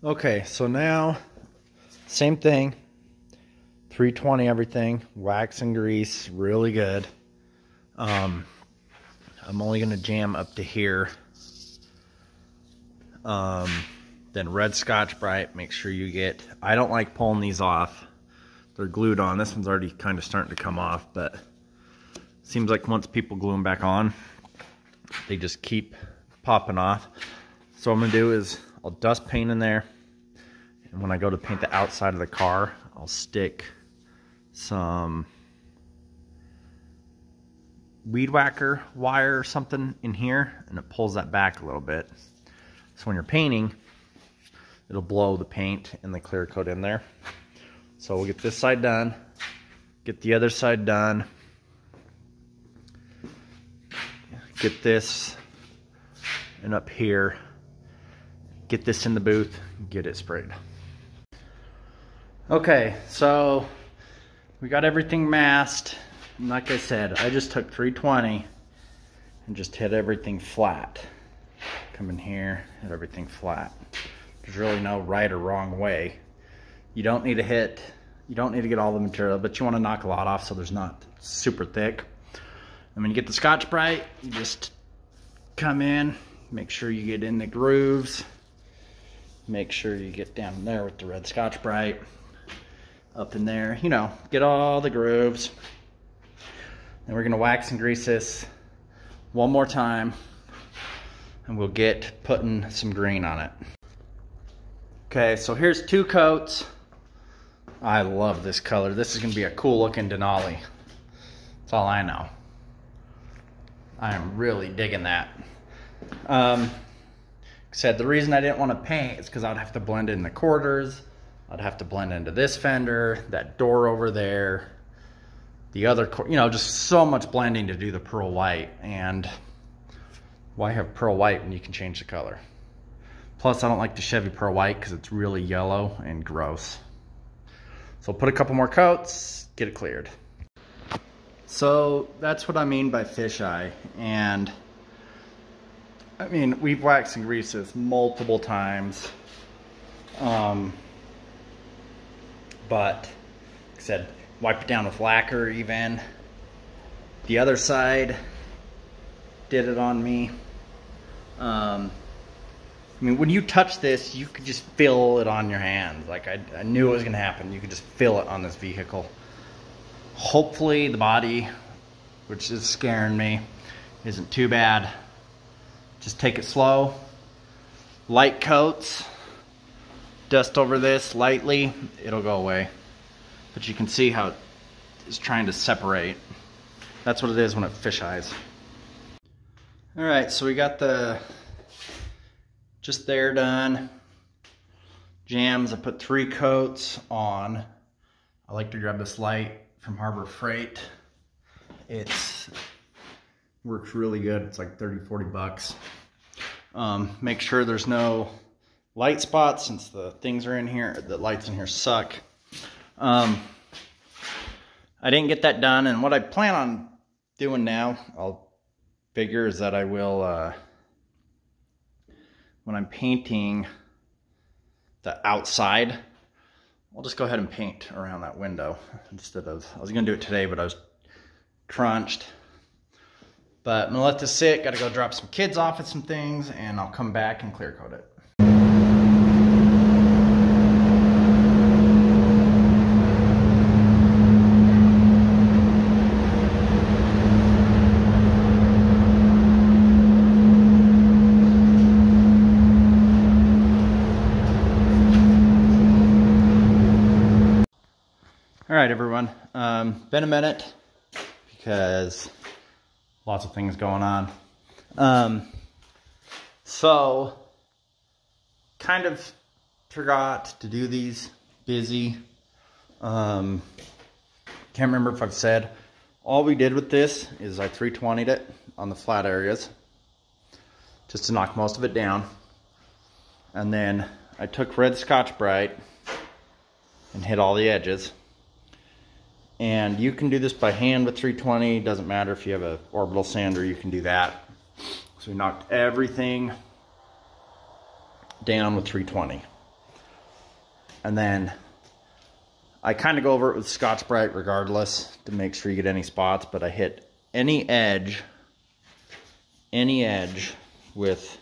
Okay, so now, same thing. 320 everything, wax and grease, really good. I'm only gonna jam up to here. Then red Scotch-Brite, make sure you get, I don't like pulling these off. They're glued on. This one's already kind of starting to come off, but seems like once people glue them back on, they just keep popping off. So what I'm gonna do is I'll dust paint in there, and when I go to paint the outside of the car, I'll stick some weed whacker wire or something in here, and it pulls that back a little bit. So when you're painting, it'll blow the paint and the clear coat in there. So we'll get this side done, get the other side done, get this and up here, get this in the booth, get it sprayed. Okay, so we got everything masked. And like I said, I just took 320 and just hit everything flat. Come in here, hit everything flat. There's really no right or wrong way. You don't need to get all the material, but you want to knock a lot off so there's not super thick. And when you get the Scotch-Brite, you just come in, make sure you get in the grooves. Make sure you get down there with the red Scotch-Brite. Up in there, you know, get all the grooves. Then we're gonna wax and grease this one more time, and we'll get putting some green on it. Okay, so here's 2 coats. I love this color. This is gonna be a cool looking Denali. That's all I know. I am really digging that. Like I said, the reason I didn't want to paint is because I'd have to blend in the quarters. I'd have to blend into this fender, that door over there, the other, you know, just so much blending to do the pearl white. And why have pearl white when you can change the color? Plus, I don't like the Chevy pearl white because it's really yellow and gross. So put a couple more coats, get it cleared. So that's what I mean by fisheye. And I mean, we've waxed and greased this multiple times. But like I said, wipe it down with lacquer even. The other side did it on me. I mean, when you touch this, you could just feel it on your hands. Like I knew it was gonna happen. You could just feel it on this vehicle. Hopefully the body, which is scaring me, isn't too bad. Just take it slow. Light coats. Dust over this lightly, it'll go away. But you can see how it's trying to separate. That's what it is when it fish eyes. All right, so we got the just there done. Jams, I put 3 coats on. I like to grab this light from Harbor Freight. It's works really good. It's like 30, 40 bucks. Make sure there's no light spots since the things are in here. The lights in here suck. I didn't get that done, and what I plan on doing now, I'll figure, is that I will, when I'm painting the outside, I'll just go ahead and paint around that window instead of, I was gonna do it today, but I was crunched. But I'm gonna let this sit, gotta go drop some kids off at some things, and I'll come back and clear coat it. All right, everyone, been a minute because lots of things going on. So kind of forgot to do these, busy. Can't remember if I've said, all we did with this is I 320'd it on the flat areas just to knock most of it down. And then I took red Scotch-Brite and hit all the edges. And you can do this by hand with 320. Doesn't matter if you have an orbital sander, you can do that. So we knocked everything down with 320. And then I kind of go over it with Scotch-Brite regardless to make sure you get any spots, but I hit any edge with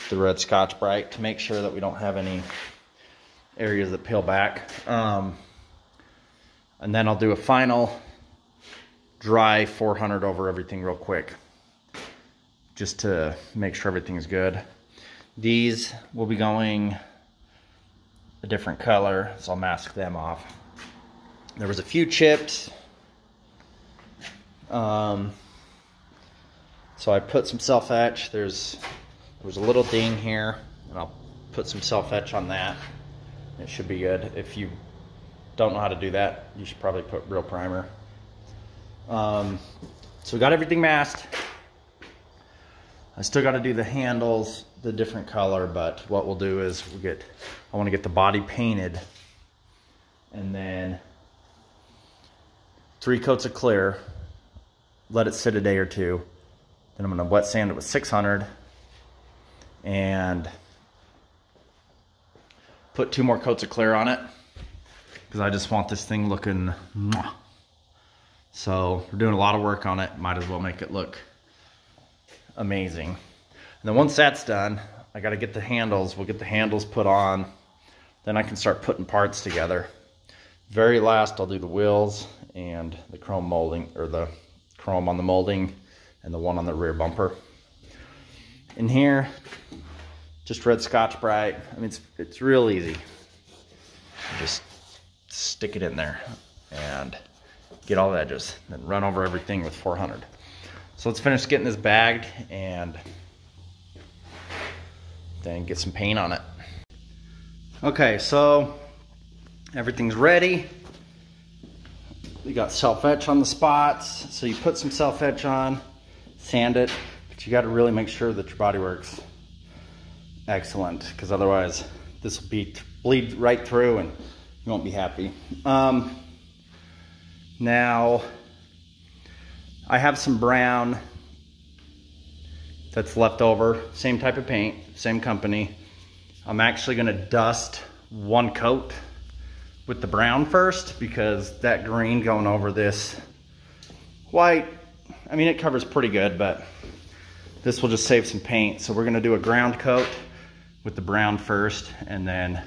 the red Scotch-Brite to make sure that we don't have any areas that peel back. And then I'll do a final dry 400 over everything real quick, just to make sure everything's good. These will be going a different color, so I'll mask them off. There was a few chips. So I put some self-etch. There was a little ding here, and I'll put some self-etch on that. It should be good. If you don't know how to do that, you should probably put real primer. So we got everything masked. I still got to do the handles the different color, but what we'll do is I want to get the body painted, and then 3 coats of clear, let it sit a day or two. Then I'm going to wet sand it with 600 and put 2 more coats of clear on it, because I just want this thing looking mwah. So we're doing a lot of work on it, might as well make it look amazing. And then once that's done, I got to get the handles. We'll get the handles put on, then I can start putting parts together. Very last, I'll do the wheels and the chrome molding, or the chrome on the molding and the one on the rear bumper. In here, just red Scotch-Brite. I mean, it's real easy. Just stick it in there and get all the edges, then run over everything with 400. So let's finish getting this bagged and then get some paint on it. Okay, so everything's ready. We got self-etch on the spots. So you put some self-etch on, sand it, but you got to really make sure that your body works excellent, because otherwise this will bleed right through and you won't be happy. Now I have some brown that's left over, same type of paint, same company. I'm actually gonna dust 1 coat with the brown first, because that green going over this white, I mean, it covers pretty good, but this will just save some paint. So we're gonna do a ground coat with the brown first, and then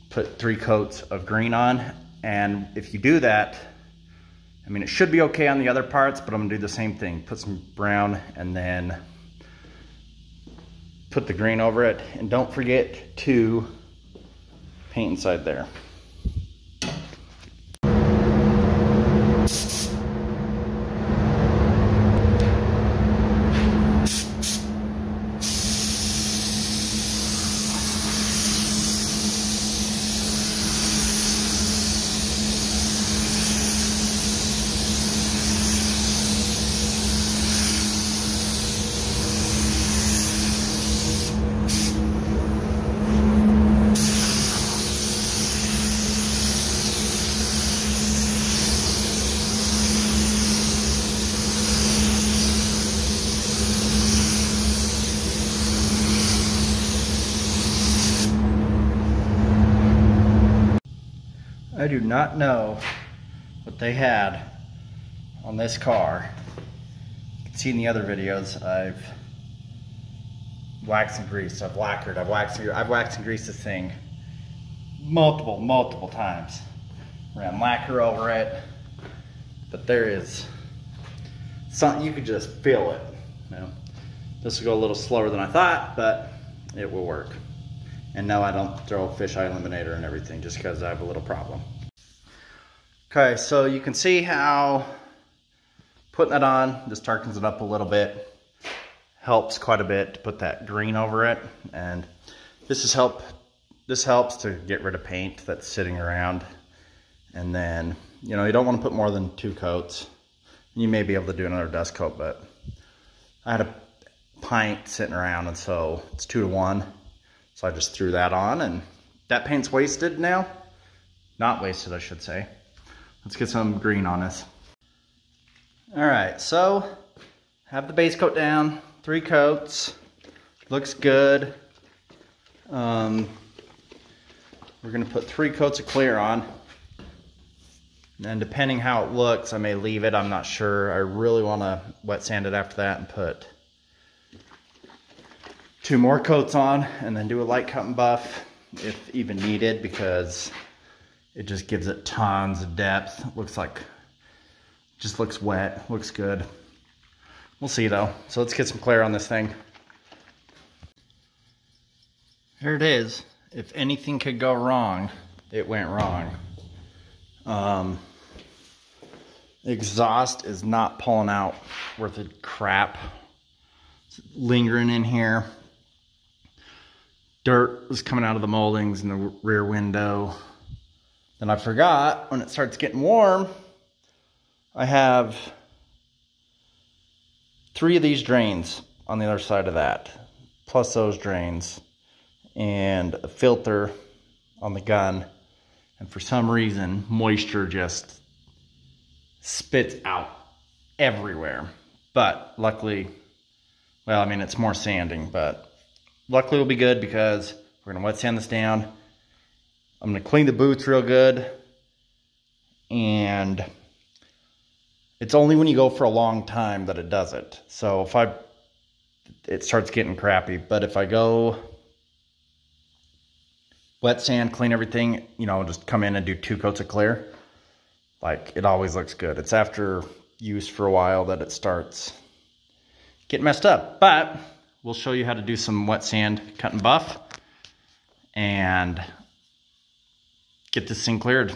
put 3 coats of green on. And if you do that, I mean, it should be okay on the other parts, but I'm gonna do the same thing. Put some brown and then put the green over it. And don't forget to paint inside there. I do not know what they had on this car. You can see in the other videos, I've waxed and greased, I've lacquered, I've waxed and greased this thing multiple times. Ran lacquer over it, but there is something, you could just feel it. You know, this will go a little slower than I thought, but it will work. And no, I don't throw fisheye eliminator and everything just because I have a little problem. Okay, so you can see how putting that on just darkens it up a little bit. Helps quite a bit to put that green over it. And this helps to get rid of paint that's sitting around. And then, you know, you don't want to put more than 2 coats. You may be able to do another dust coat, but I had a pint sitting around, and so it's 2 to 1. So I just threw that on, and that paint's wasted now. Not wasted, I should say. Let's get some green on this. All right, so have the base coat down, 3 coats. Looks good. we're gonna put 3 coats of clear on. And depending how it looks, I may leave it, I'm not sure. I really wanna wet sand it after that and put 2 more coats on and then do a light cut and buff if even needed, because it just gives it tons of depth. Looks like, just looks wet, looks good. We'll see though. So let's get some clear on this thing. Here it is. If anything could go wrong, it went wrong. Exhaust is not pulling out worth of crap. It's lingering in here. Dirt was coming out of the moldings in the rear window. Then I forgot, when it starts getting warm, I have 3 of these drains on the other side of that, plus those drains, and a filter on the gun. And for some reason, moisture just spits out everywhere. But luckily, well, I mean, it's more sanding, but luckily we'll be good because we're gonna wet sand this down. I'm gonna clean the boots real good. And it's only when you go for a long time that it does it. So if it starts getting crappy. But if I go wet sand, clean everything, you know, just come in and do 2 coats of clear, like, it always looks good. It's after use for a while that it starts getting messed up. But we'll show you how to do some wet sand cut and buff and get this thing cleared.